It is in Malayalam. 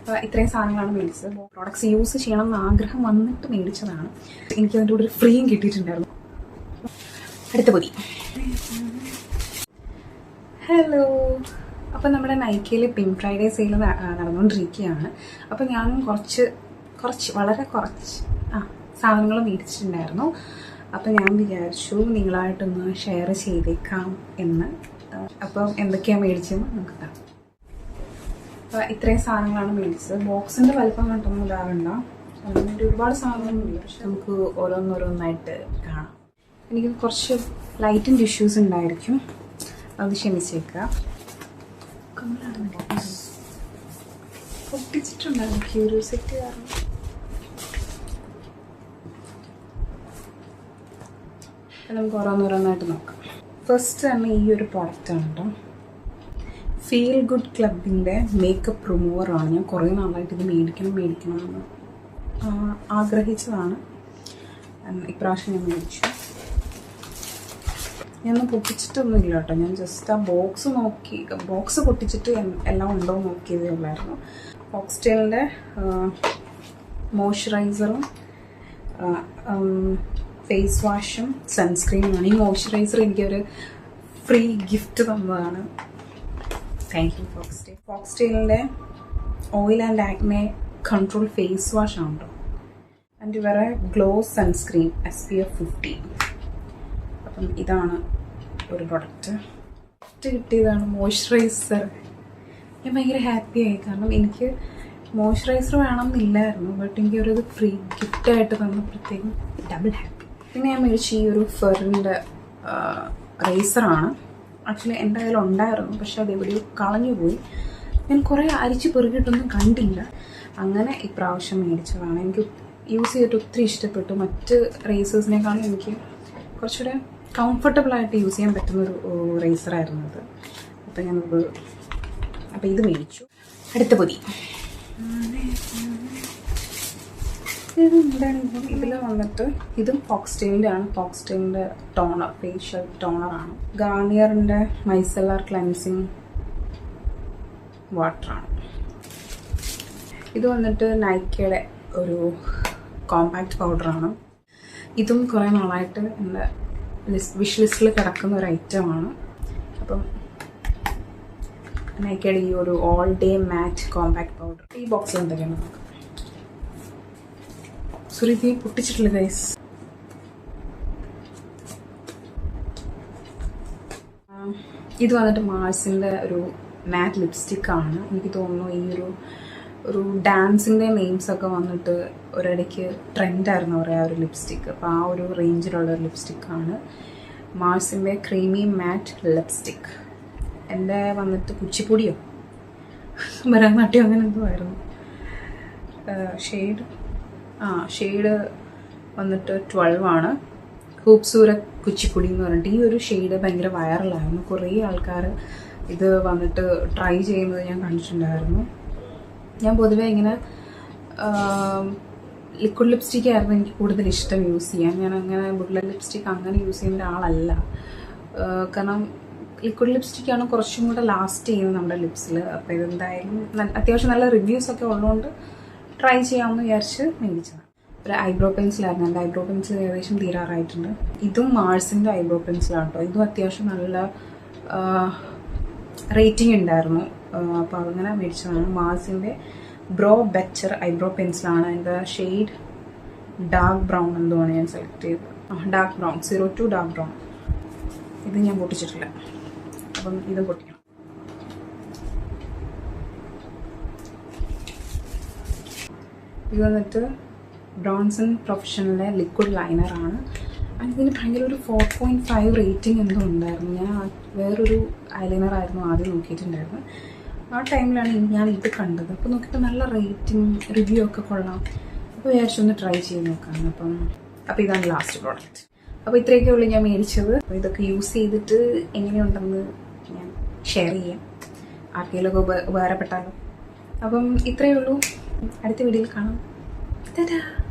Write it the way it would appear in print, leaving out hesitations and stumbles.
അപ്പോൾ ഇത്രയും സാധനങ്ങളാണ് മേടിച്ചത്. പ്രോഡക്ട്സ് യൂസ് ചെയ്യണം എന്ന് ആഗ്രഹം വന്നിട്ട് മേടിച്ചതാണ്. എനിക്ക് അതിൻ്റെ കൂടെ ഒരു ഫ്രീയും കിട്ടിയിട്ടുണ്ടായിരുന്നു. അടുത്ത പൊതി. ഹലോ. അപ്പോൾ നമ്മുടെ നൈക്കയിൽ പിങ്ക് ഫ്രൈഡേ സെയിൽ നടന്നുകൊണ്ടിരിക്കുകയാണ്. അപ്പോൾ ഞാനും വളരെ കുറച്ച് സാധനങ്ങൾ മേടിച്ചിട്ടുണ്ടായിരുന്നു. അപ്പോൾ ഞാൻ വിചാരിച്ചു നിങ്ങളായിട്ടൊന്ന് ഷെയർ ചെയ്തേക്കാം എന്ന്. അപ്പം എന്തൊക്കെയാണ് മേടിച്ചതെന്ന് നമുക്ക് കാണാം. അപ്പോൾ ഇത്രയും സാധനങ്ങളാണ് മേടിച്ചത്. ബോക്സിൻ്റെ വലിപ്പം കണ്ടൊന്നും ഇതാകണ്ട, അതിൻ്റെ ഒരുപാട് സാധനങ്ങളൊന്നുമില്ല. പക്ഷെ നമുക്ക് ഓരോന്നോരോന്നായിട്ട് കാണാം. എനിക്ക് കുറച്ച് ലൈറ്റിൻ്റെ ഇഷ്യൂസ് ഉണ്ടായിരിക്കും, അത് ക്ഷമിച്ചേക്കുക. പൊട്ടിച്ചിട്ടുണ്ടായിരുന്നു ക്യൂരിയോസിറ്റി കാരണം. നമുക്ക് ഓരോന്നോരോന്നായിട്ട് നോക്കാം. ഫസ്റ്റ് തന്നെ ഈ ഒരു പ്രോഡക്റ്റാണ് കേട്ടോ. ഫീൽ ഗുഡ് ക്ലബിൻ്റെ മേക്കപ്പ് റിമൂവറാണ്. ഞാൻ കുറേ നാളായിട്ട് ഇത് മേടിക്കണം എന്ന് ആഗ്രഹിച്ചതാണ്. ഇപ്രാവശ്യം ഞാൻ മേടിച്ചു. ഞാനൊന്നും പൊട്ടിച്ചിട്ടൊന്നുമില്ല കേട്ടോ. ഞാൻ ജസ്റ്റ് ആ ബോക്സ് പൊട്ടിച്ചിട്ട് എല്ലാം ഉണ്ടോ എന്ന് നോക്കിയതേ ഉള്ളായിരുന്നു. ഫോക്സ്റ്റൈലിൻ്റെ മോയ്സ്ചറൈസറും ഫേസ് വാഷും സൺസ്ക്രീനുമാണ്. ഈ മോയ്സ്ചറൈസർ എനിക്കൊരു ഫ്രീ ഗിഫ്റ്റ് തന്നതാണ്. Thank you Foxtale. ഫോക്സ്റ്റൈലിൻ്റെ oil and acne control face wash ആണ് കേട്ടോ. ആൻഡ് വേറെ ഗ്ലോ സൺസ്ക്രീൻ SPF 50. അപ്പം ഇതാണ് ഒരു പ്രൊഡക്റ്റ് കിട്ടിയതാണ്. മോയ്സ്ചറൈസർ. ഞാൻ ഭയങ്കര ഹാപ്പിയായി, കാരണം എനിക്ക് മോയ്സ്ചറൈസർ വേണമെന്നില്ലായിരുന്നു. ബട്ട് എനിക്കൊരു ഫ്രീ ഗിഫ്റ്റായിട്ട് തന്നപ്പോഴത്തേക്കും ഡബിൾ ഹാപ്പി. പിന്നെ ഞാൻ മേടിച്ച ഈ ഒരു ഫെറിൻ്റെ റേസറാണ്. ആക്ച്വലി എൻ്റെ കയ്യിൽ ഉണ്ടായിരുന്നു, പക്ഷെ അതെവിടെയോ കളഞ്ഞുപോയി. ഞാൻ കുറേ അരിച്ച് പെറുകിയിട്ടൊന്നും കണ്ടില്ല. അങ്ങനെ ഇപ്രാവശ്യം മേടിച്ചതാണ്. എനിക്ക് യൂസ് ചെയ്തിട്ട് ഒത്തിരി ഇഷ്ടപ്പെട്ടു. മറ്റ് റേസേഴ്സിനേക്കാളും എനിക്ക് കുറച്ചുകൂടെ കംഫർട്ടബിളായിട്ട് യൂസ് ചെയ്യാൻ പറ്റുന്നൊരു റേസറായിരുന്നു അത്. അപ്പോൾ ഇത് മേടിച്ചു. അടുത്ത പൊതി. എന്താണ് ഇതിൽ വന്നിട്ട്, ഇതും ഫോക്സ്റ്റൈലിൻ്റെ ആണ്. ഫോക്സ്റ്റൈലിൻ്റെ ടോണർ, ഫേഷ്യൽ ടോണറാണ്. ഗാർണിയറിൻ്റെ മൈസെല്ലാർ ക്ലെൻസിങ് വാട്ടറാണ്. ഇത് വന്നിട്ട് നൈക്കയുടെ ഒരു കോമ്പാക്റ്റ് പൗഡറാണ്. ഇതും കുറേ നാളായിട്ട് എൻ്റെ വിഷ് ലിസ്റ്റിൽ കിടക്കുന്ന ഒരു ഐറ്റമാണ്. അപ്പം നൈക്കയുടെ ഈ ഒരു ഓൾ ഡേ മാറ്റ് കോമ്പാക്റ്റ് പൗഡർ. ഈ ബോക്സിൽ എന്തൊക്കെയാണ് നോക്കാം. സുരീതി പൊട്ടിച്ചിട്ടില്ല ഗൈസ്. ഇത് വന്നിട്ട് മാർസിൻ്റെ ഒരു മാറ്റ് ലിപ്സ്റ്റിക്കാണ്. എനിക്ക് തോന്നുന്നു ഈ ഒരു ഡാൻസിൻ്റെ നെയിംസൊക്കെ വന്നിട്ട് ഒരിടയ്ക്ക് ട്രെൻഡായിരുന്നു പറയാം ഒരു ലിപ്സ്റ്റിക്ക്. അപ്പോൾ ആ ഒരു റേഞ്ചിലുള്ള ഒരു ലിപ്സ്റ്റിക്കാണ് മാർസിൻ്റെ ക്രീമി മാറ്റ് ലിപ്സ്റ്റിക്ക്. എൻ്റെ വന്നിട്ട് കുച്ചിപ്പൊടിയോ ഭരതനാട്യം അങ്ങനെ എന്തോ ആയിരുന്നു. ഷെയ്ഡ് വന്നിട്ട് 12 ആണ്. ഖൂബ്സൂരത് കുച്ചിപ്പൊടി എന്ന് പറഞ്ഞിട്ട് ഈ ഒരു ഷെയ്ഡ് ഭയങ്കര വൈറലായിരുന്നു. കുറേ ആൾക്കാർ ഇത് വന്നിട്ട് ട്രൈ ചെയ്യുന്നത് ഞാൻ കണ്ടിട്ടുണ്ടായിരുന്നു. ഞാൻ പൊതുവേ ഇങ്ങനെ ലിക്വിഡ് ലിപ്സ്റ്റിക് ആയിരുന്നു എനിക്ക് കൂടുതൽ ഇഷ്ടം യൂസ് ചെയ്യാൻ. ഞാൻ അങ്ങനെ ബുള്ളറ്റ് ലിപ്സ്റ്റിക് അങ്ങനെ യൂസ് ചെയ്യുന്ന ആളല്ല. കാരണം ലിക്വിഡ് ലിപ്സ്റ്റിക്കാണ് കുറച്ചും കൂടെ ലാസ്റ്റ് ചെയ്യുന്നത് നമ്മുടെ ലിപ്സിൽ. അപ്പോൾ ഇതെന്തായാലും അത്യാവശ്യം നല്ല റിവ്യൂസൊക്കെ ഉള്ളതുകൊണ്ട് ട്രൈ ചെയ്യാമെന്ന് വിചാരിച്ച് മേടിച്ചതാണ്. ഒരു ഐബ്രോ പെൻസിലായിരുന്നു. എൻ്റെ ഐബ്രോ പെൻസിൽ ഏകദേശം തീരാറായിട്ടുണ്ട്. ഇതും മാർസിൻ്റെ ഐബ്രോ പെൻസിലാണ് കേട്ടോ. ഇതും അത്യാവശ്യം നല്ല റേറ്റിംഗ് ഉണ്ടായിരുന്നു. അപ്പോൾ അങ്ങനെ മേടിച്ചതാണ്. മാർസിൻ്റെ ബ്രോ ബെറ്റർ ഐബ്രോ പെൻസിലാണ്. അതിൻ്റെ ഷെയ്ഡ് ഡാർക്ക് ബ്രൗൺ എന്തുമാണ് ഞാൻ സെലക്ട് ചെയ്തത്. Dark brown 02 dark brown. ഇത് ഞാൻ പൊട്ടിച്ചിട്ടില്ല, അപ്പം ഇതും പൊട്ടിക്കണം. ഇത് വന്നിട്ട് ബ്രോൺസൺ പ്രൊഫഷണലിലെ ലിക്വിഡ് ലൈനറാണ്. അതിന് ഭയങ്കര ഒരു 4.5 റേറ്റിംഗ് എന്തോ ഉണ്ടായിരുന്നു. ഞാൻ വേറൊരു ഐലൈനർ ആയിരുന്നു ആദ്യം നോക്കിയിട്ടുണ്ടായിരുന്നു. ആ ടൈമിലാണ് ഞാൻ ഇത് കണ്ടത്. അപ്പോൾ നോക്കിയിട്ട് നല്ല റേറ്റിംഗ് റിവ്യൂ ഒക്കെ കൊള്ളാം. അപ്പോൾ വിചാരിച്ചൊന്ന് ട്രൈ ചെയ്ത് നോക്കാം. അപ്പോൾ ഇതാണ് ലാസ്റ്റ് പ്രോഡക്റ്റ്. അപ്പോൾ ഇത്രയൊക്കെ ഉള്ളൂ ഞാൻ മേടിച്ചത്. അപ്പോൾ ഇതൊക്കെ യൂസ് ചെയ്തിട്ട് എങ്ങനെയുണ്ടെന്ന് ഞാൻ ഷെയർ ചെയ്യാം, ആർക്കെങ്കിലുമൊക്കെ ഉപകാരപ്പെട്ടാലോ. അപ്പം ഇത്രയേ ഉള്ളൂ. അടുത്ത വീഡിയോയിൽ കാണാം. Ta-da!